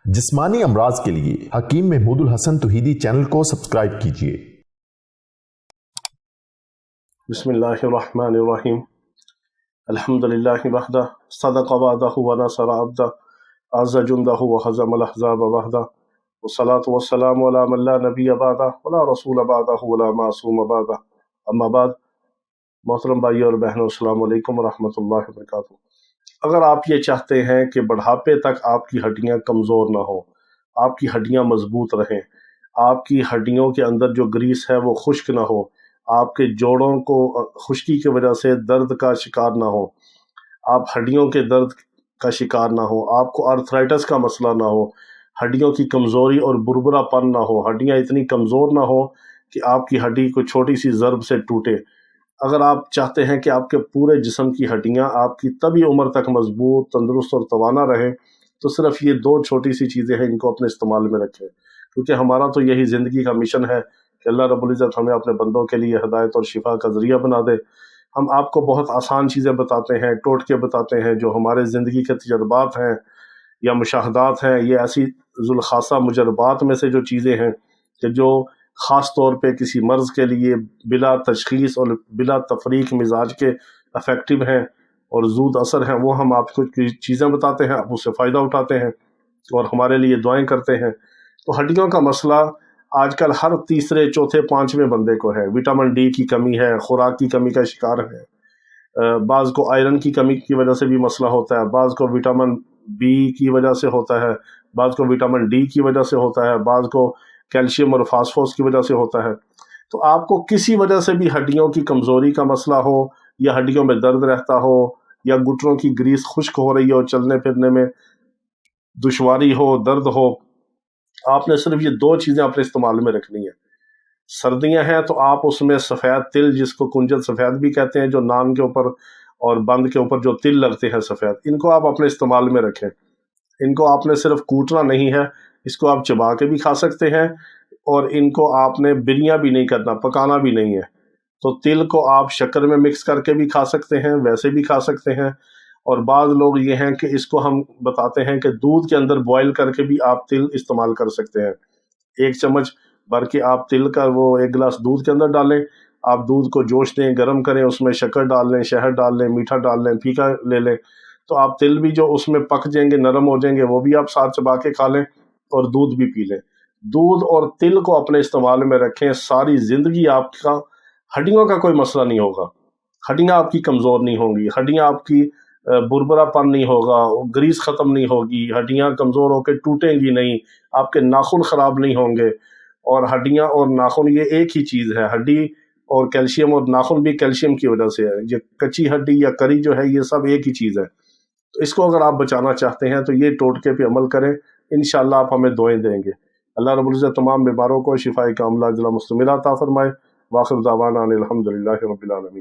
जिस्मानी अमराज के लिए हकीम महमूदुल हसन तौहीदी चैनल को सब्सक्राइब कीजिए। बिस्मिल्लाहिर्रहमानिर्रहीम। अल्हम्दुलिल्लाहि वहदा सदक़ वअदहु व नसर अब्दा अज़्ज़ जुंदहु व हज़मल अहज़ाब वहदा वस्सलातु वस्सलामु अला मन ला नबिय्य बअदा व ला रसूल बअदहु व ला मासूम बअदा। अम्मा बाद, मोहतरम भाई और बहनों, अस्सलामु अलैकुम व रहमतुल्लाहि व बरकातुहू। अगर आप ये चाहते हैं कि बुढ़ापे तक आपकी हड्डियां कमज़ोर ना हो, आपकी हड्डियां मजबूत रहें, आपकी हड्डियों के अंदर जो ग्रीस है वो खुश्क ना हो, आपके जोड़ों को खुश्की की वजह से दर्द का शिकार ना हो, आप हड्डियों के दर्द का शिकार ना हो, आपको आर्थराइटिस का मसला ना हो, हड्डियों की कमज़ोरी और बुरबुरापन ना हो, हड्डियां इतनी कमज़ोर ना हो कि आपकी हड्डी को छोटी सी ज़र्ब से टूटे। अगर आप चाहते हैं कि आपके पूरे जिस्म की हड्डियां आपकी तभी उम्र तक मजबूत, तंदुरुस्त और तवाना रहें, तो सिर्फ ये दो छोटी सी चीज़ें हैं, इनको अपने इस्तेमाल में रखें। क्योंकि हमारा तो यही ज़िंदगी का मिशन है कि अल्लाह रब्बुल इज़्ज़त हमें अपने बंदों के लिए हिदायत और शिफा का ज़रिया बना दे। हम आपको बहुत आसान चीज़ें बताते हैं, टोटके बताते हैं, जो हमारे ज़िंदगी के तजर्बात हैं या मुशाहदात हैं। ये ऐसी ज़ुल्ख़ासा मुजरबात में से जो चीज़ें हैं कि जो ख़ास तौर पे किसी मर्ज़ के लिए बिला तशख़ीस और बिला तफ़रीक़ मिजाज के इफ़ेक्टिव हैं और ज़ूद असर हैं, वो हम आपको चीज़ें बताते हैं, आप उससे फ़ायदा उठाते हैं और हमारे लिए दुआएं करते हैं। तो हड्डियों का मसला आजकल हर तीसरे, चौथे, पाँचवें बंदे को है। विटामिन डी की कमी है, खुराक की कमी का शिकार है, बाज़ को आयरन की कमी की वजह से भी मसला होता है, बाज़ को विटामिन बी की वजह से होता है, बाज़ को विटामिन डी की वजह से होता है, बाज़ को कैल्शियम और फास्फोरस की वजह से होता है। तो आपको किसी वजह से भी हड्डियों की कमज़ोरी का मसला हो, या हड्डियों में दर्द रहता हो, या घुटनों की ग्रीस खुश्क हो रही हो, चलने फिरने में दुश्वारी हो, दर्द हो, आपने सिर्फ ये दो चीज़ें अपने इस्तेमाल में रखनी है। सर्दियां हैं तो आप उसमें सफ़ेद तिल, जिसको कुंजल सफ़ेद भी कहते हैं, जो नान के ऊपर और बंद के ऊपर जो तिल लगते हैं सफ़ेद, इनको आप अपने इस्तेमाल में रखें। इनको आपने सिर्फ कूटना नहीं है, इसको आप चबा के भी खा सकते हैं और इनको आपने बिरियां भी नहीं करना, पकाना भी नहीं है। तो तिल को आप शक्कर में मिक्स करके भी खा सकते हैं, वैसे भी खा सकते हैं। और बाज़ लोग ये हैं कि इसको हम बताते हैं कि दूध के अंदर बॉयल करके भी आप तिल इस्तेमाल कर सकते हैं। 1 चम्मच भर के आप तिल का वो 1 गिलास दूध के अंदर डालें, आप दूध को जोश दें, गर्म करें, उसमें शक्कर डाल लें, शहद डाल लें, मीठा डाल लें, फीका ले लें, तो आप तिल भी जो उसमें पक जाएंगे, नरम हो जाएंगे, वो भी आप साथ चबा के खा लें और दूध भी पी लें। दूध और तिल को अपने इस्तेमाल में रखें, सारी ज़िंदगी आपका हड्डियों का कोई मसला नहीं होगा, हड्डियाँ आपकी कमज़ोर नहीं होंगी, हड्डियाँ आपकी बुरबुरापन नहीं होगा, ग्रीस ख़त्म नहीं होगी, हड्डियाँ कमज़ोर होकर टूटेंगी नहीं, आपके नाखून ख़राब नहीं होंगे। और हड्डियाँ और नाखून ये एक ही चीज़ है। हड्डी और कैल्शियम, और नाखून भी कैल्शियम की वजह से है। ये कच्ची हड्डी या करी जो है, ये सब एक ही चीज़ है। तो इसको अगर आप बचाना चाहते हैं तो ये टोटके पे अमल करें, इंशाअल्लाह आप हमें दुआएं देंगे। अल्लाह रब्बुल इज़्ज़त तमाम बीमारों को शिफाए कामिला अता फरमाए। वाखिर दावाना अनिल हम्दुलिल्लाहि रब्बिल आलमीन।